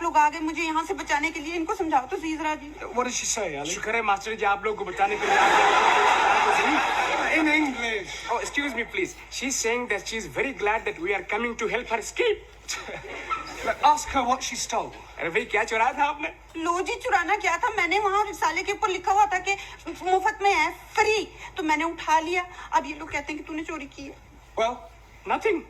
लोग आ गए मुझे यहाँ से बचाने के लिए. इनको समझाओ तो सही जरा जी. What does she say, Ali? शुक्र है मास्टर जी आप लोगों को बचाने के लिए आ गए. In English. Oh, excuse me, please. She's saying that she's very glad that we are coming to help her escape. Look, ask her what she stole. अरे भाई क्या चुराया था आपने? लो जी चुराना क्या था. मैंने वहाँ रिसाले के ऊपर लिखा हुआ था कि मुफ्त में है, फ्री. तो मैंने उठा लिया. अब ये लोग कहते हैं कि तूने चोरी की है. Well, Nothing.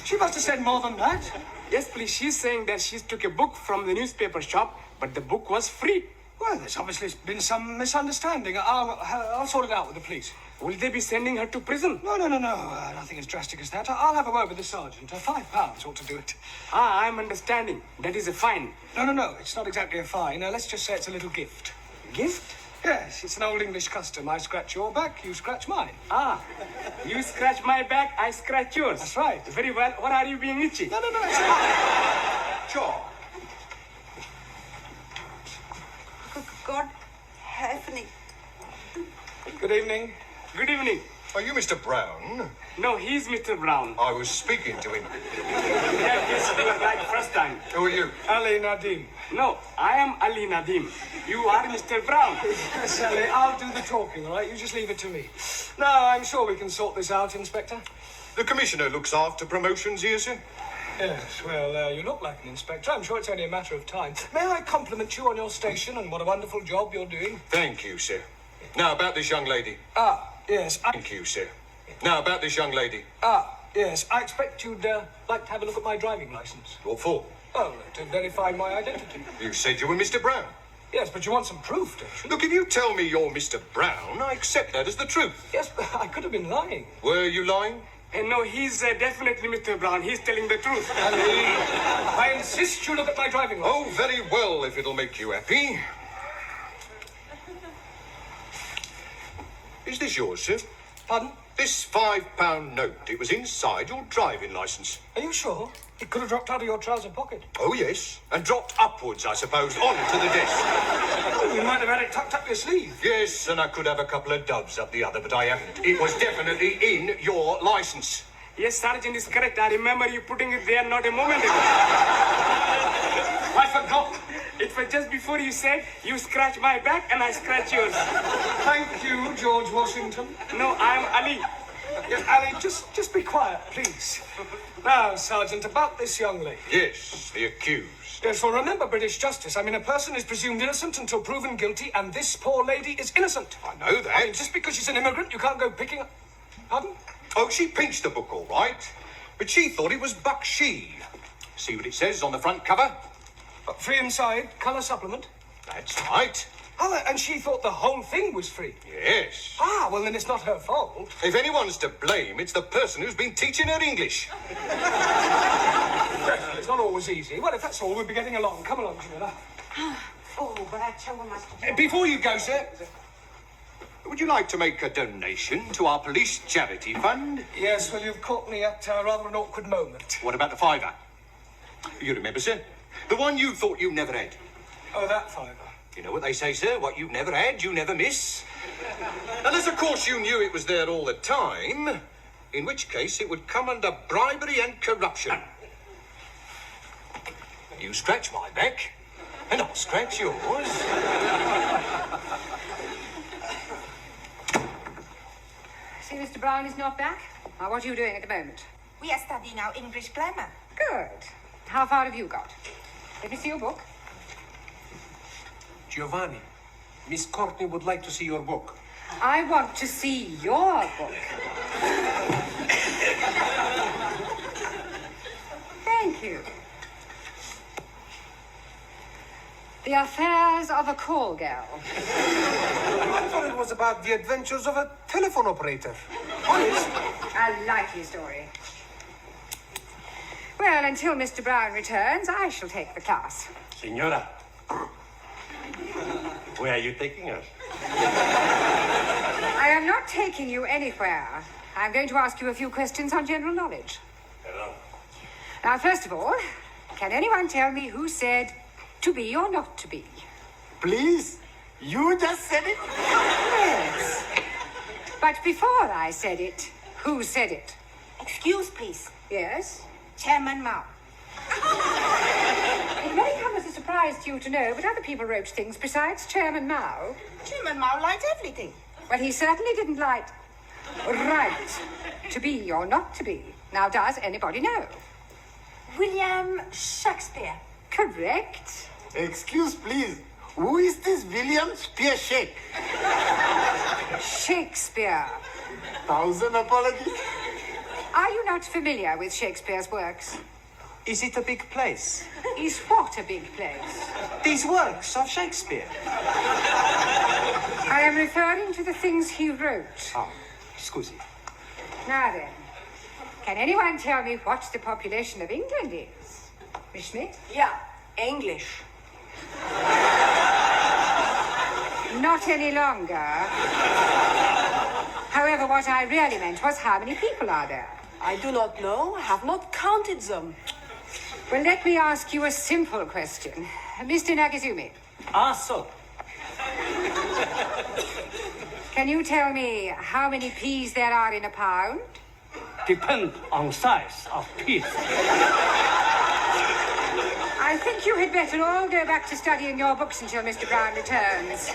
she must have said more than that. Yes, please. She's saying that she took a book from the newspaper shop, but the book was free. Well, there's obviously been some misunderstanding. I'll sort it out with the police. Will they be sending her to prison? No. Nothing as drastic as that. I'll have a word with the sergeant. £5 ought to do it. Ah, I'm understanding. That is a fine. No. It's not exactly a fine. Let's just say it's a little gift. Gift? Yes, it's an old English custom. I scratch your back, you scratch mine. Ah, you scratch my back, I scratch yours. That's right. Very well. What are you being itchy? No, it's fine. Sure. God help me. Good evening. Good evening. Are you Mr. Brown? No, he's Mr. Brown. I was speaking to him. Yeah, yes, you were right first time. Who are you? Ali Nadim. No, I am Ali Nadim. You are Mr. Brown. Yes, Ali, I'll do the talking, all right? You just leave it to me. No, I'm sure we can sort this out, Inspector. The Commissioner looks after promotions here, sir. Yes, well, you look like an inspector. I'm sure it's only a matter of time. May I compliment you on your station and what a wonderful job you're doing? Thank you, sir. Now, about this young lady. Yes. Thank you, sir. Now, about this young lady. Yes. I expect you'd like to have a look at my driving license. What for? Oh, to verify my identity. You said you were Mr. Brown. Yes, but you want some proof, don't you? Look, if you tell me you're Mr. Brown, I accept that as the truth. Yes, but I could have been lying. Were you lying? No, he's definitely Mr. Brown. He's telling the truth. Ali, I insist you look at my driving license. Oh, very well, if it'll make you happy. Is this yours, sir? Pardon? This £5 note, it was inside your driving licence. Are you sure? It could have dropped out of your trouser pocket. Oh, yes. And dropped upwards, I suppose, onto the desk. Oh, you might have had it tucked up your sleeve. Yes, and I could have a couple of doves up the other, but I haven't. It was definitely in your licence. Yes, Sergeant is correct. I remember you putting it there not a moment ago. I forgot. It was just before you said, you scratch my back and I scratch yours. Thank you, George Washington. No, I'm Ali. Yes, Ali, just be quiet, please. Now, Sergeant, about this young lady. Yes, the accused. Yes, well, remember British justice. I mean, a person is presumed innocent until proven guilty, and this poor lady is innocent. I know that. I mean, just because she's an immigrant, you can't go picking up... Pardon? Oh, she pinched the book all right, but she thought it was Bakshi. See what it says on the front cover? Free inside, colour supplement. That's right. Oh, and she thought the whole thing was free. Yes. Ah, well, then it's not her fault. If anyone's to blame, it's the person who's been teaching her English. It's not always easy. Well, if that's all, we'll be getting along. Come along, Jamila. Oh, but I tell you, Master. Before you go, sir. Would you like to make a donation to our police charity fund? Yes, well, you've caught me at rather an awkward moment. What about the £5? You remember, sir? The one you thought you never had. Oh, that £5. You know what they say, sir? What you never had, you never miss. Unless, of course, you knew it was there all the time, in which case it would come under bribery and corruption. You scratch my back, and I'll scratch yours. See, Mr. Brown is not back. Now, what are you doing at the moment? We are studying our English grammar. Good. How far have you got? Let me see your book. Giovanni, Miss Courtney would like to see your book. I want to see your book. Thank you. The Affairs of a Call Girl. I thought it was about the adventures of a telephone operator. Honest. A likely story. Well, until Mr. Brown returns, I shall take the class. Senora, where are you taking us? I am not taking you anywhere. I'm going to ask you a few questions on general knowledge. Hello. Now, first of all, can anyone tell me who said to be or not to be? Please, you just said it. Yes. But before I said it, who said it? Excuse, please. Yes? Chairman Mao. It may like you to know, but other people wrote things besides Chairman Mao. Chairman Mao likes everything. Well, he certainly didn't like right to be or not to be. Now, does anybody know? William Shakespeare. Correct. Excuse, please. Who is this William Spearshake? Shakespeare. 1,000 apologies. Are you not familiar with Shakespeare's works? Is it a big place? Is what a big place? These works of Shakespeare. I am referring to the things he wrote. Oh, scusi. Now then, can anyone tell me what the population of England is? Miss Smith? Yeah, English. Not any longer. However, what I really meant was how many people are there? I do not know. I have not counted them. Well, let me ask you a simple question. Mr. Nagazumi, Ah, so. can you tell me how many peas there are in a pound? Depend on size of piece. I think you had better all go back to studying your books until Mr. Brown returns.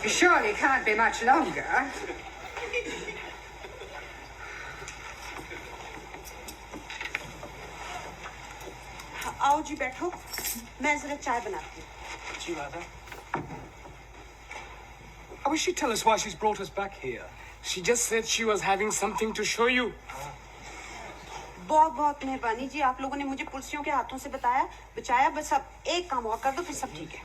It surely can't be much longer. आओ जी बैठो मैं जरा चाय बनाती हूँ See you later. I wish she'd tell us why she's brought us back here. She just said she was having something to show you. बहुत बहुत मेहरबानी जी आप लोगों ने मुझे पुलिसियों के हाथों से बचाया बस अब एक काम और कर दो फिर सब ठीक है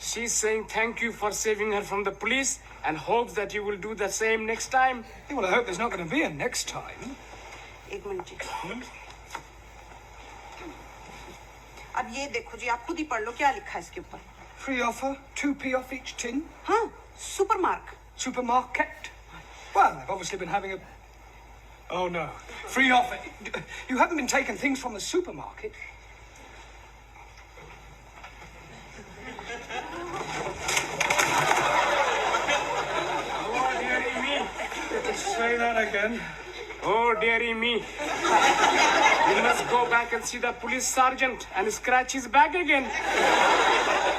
She's saying thank you for saving her from the police and hopes that you will do the same next time. Yeah, well, I hope there's not going to be a next time. एक minute जी अब ये देखो जी आप खुद ही पढ़ लो क्या लिखा है इसके ऊपर Free offer, 2p off each tin. हाँ super mark Supermarket. Well, they've obviously been having a... Oh, no. Free offer. You haven't been taking things from the supermarket. Oh, dearie me. Say that again. Oh, dearie me. You must go back and see the police sergeant and scratch his back again.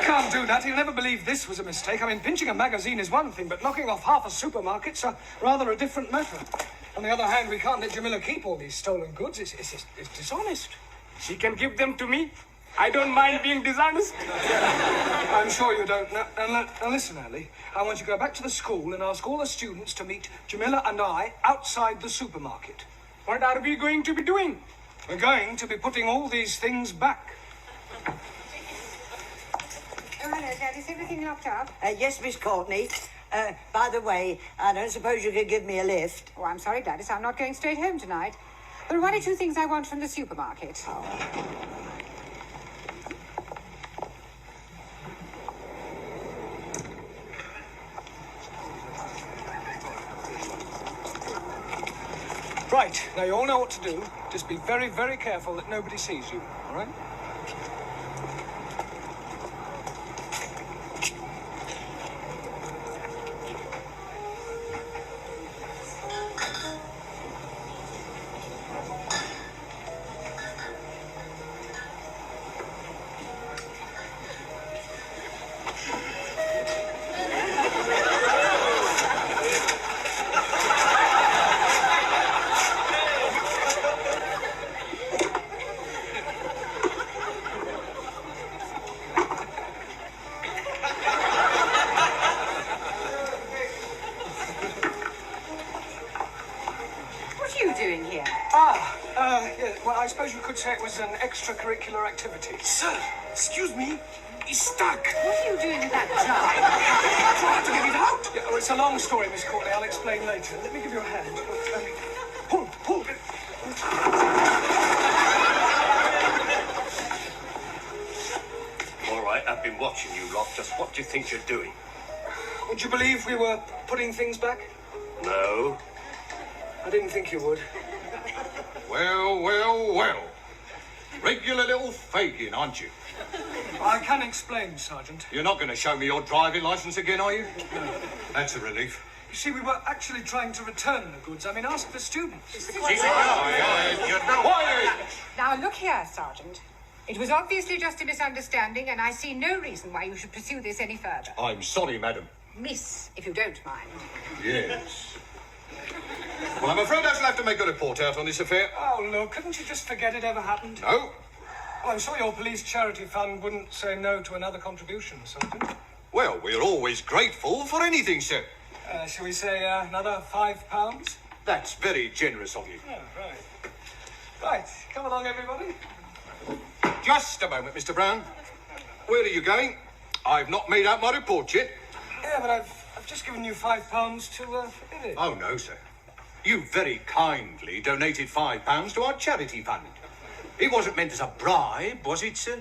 Can't do that. He'll never believe this was a mistake. I mean, pinching a magazine is one thing, but knocking off half a supermarket's rather a different matter. On the other hand, we can't let Jamila keep all these stolen goods. It's dishonest. She can give them to me. I don't mind being dishonest. I'm sure you don't. Now listen, Ali. I want you to go back to the school and ask all the students to meet Jamila and I outside the supermarket. What are we going to be doing? We're going to be putting all these things back. Oh, hello, Dad. Is everything locked up? Yes, Miss Courtney. By the way, I don't suppose you could give me a lift. Oh, I'm sorry, Gladys. I'm not going straight home tonight. There are one or two things I want from the supermarket. Right. Now, you all know what to do. Just be very, very careful that nobody sees you. All right? Yeah, well, I suppose you could say it was an extracurricular activity. Sir, excuse me. He's stuck. What are you doing with that jar? Trying to get it out. Yeah, well, it's a long story, Miss Courtney. I'll explain later. Let me give you a hand. Pull, pull. All right, I've been watching you lot. Just what do you think you're doing? Would you believe we were putting things back? No. I didn't think you would. Well, well, well. Regular little Fagin, aren't you? I can explain, Sergeant. You're not going to show me your driving licence again, are you? No. That's a relief. You see, we were actually trying to return the goods. I mean, ask the students. Quiet! Now, look here, Sergeant. It was obviously just a misunderstanding, and I see no reason why you should pursue this any further. I'm sorry, madam. Miss, if you don't mind. Yes. Well, I'm afraid I shall have to make a report out on this affair. Oh, look, couldn't you just forget it ever happened? No. Well, I'm sure your police charity fund wouldn't say no to another contribution, Sergeant. Well, we're always grateful for anything, sir. Shall we say another £5? That's very generous of you. Oh, right. Right, come along, everybody. Just a moment, Mr. Brown. Where are you going? I've not made out my report yet. Yeah, but I've just given you £5 to forget it. Oh, no, sir. You very kindly donated £5 to our charity fund. It wasn't meant as a bribe, was it, sir?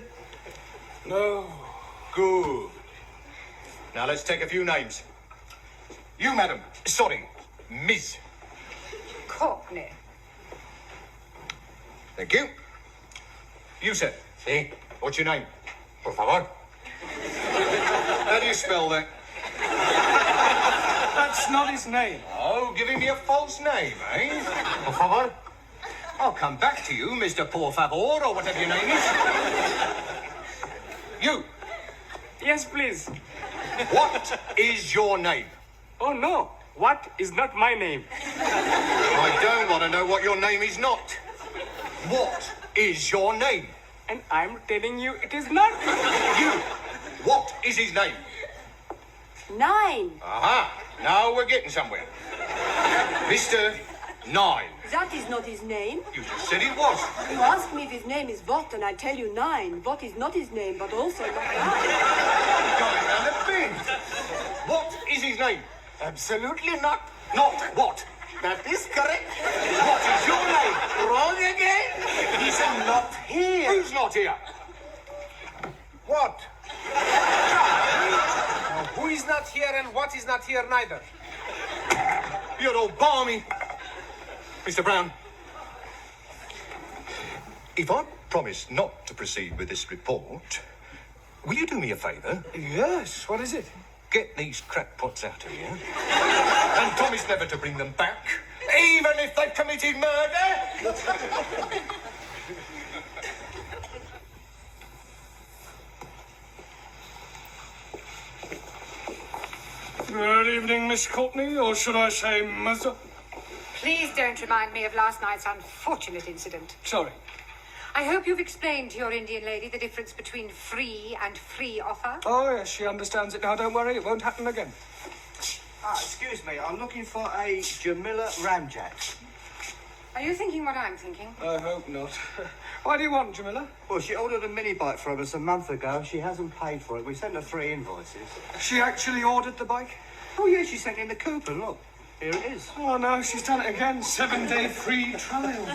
No. Good. Now, let's take a few names. You, madam. Sorry, Ms. Courtney. Thank you. You, sir. Si. What's your name? Por favor. How do you spell that? That's not his name. Oh, giving me a false name, eh? Por favor. I'll come back to you, Mr. Por favor, or whatever your name is. You. Yes, please. What is your name? Oh, no. What is not my name? I don't want to know what your name is not. What is your name? And I'm telling you it is not. You. What is his name? 9. Aha. Now we're getting somewhere. Mr. 9. That is not his name. You just said it was. You ask me if his name is what, and I tell you 9. What is not his name, but also not 9. Going round the bend. What is his name? Absolutely not. Not what? That is correct. What is your name? Wrong again. He's not here. Who's not here? What? Now, who is not here and what is not here neither? You're all balmy. Mr. Brown, if I promise not to proceed with this report, will you do me a favour? Yes, what is it? Get these crackpots out of here and promise never to bring them back, even if they've committed murder. Good evening, Miss Courtney, or should I say Mother? Please don't remind me of last night's unfortunate incident. Sorry. I hope you've explained to your Indian lady the difference between free and free offer. Oh, yes, she understands it now. Don't worry, it won't happen again. Excuse me, I'm looking for a Jamila Ramjack. Are you thinking what I'm thinking? I hope not. Why do you want, Jamila? Well, she ordered a mini bike from us a month ago. She hasn't paid for it. We sent her 3 invoices. She actually ordered the bike? Oh, yeah, she sent in the coupon. Look, here it is. Oh, no, she's done it again. 7-day free trial.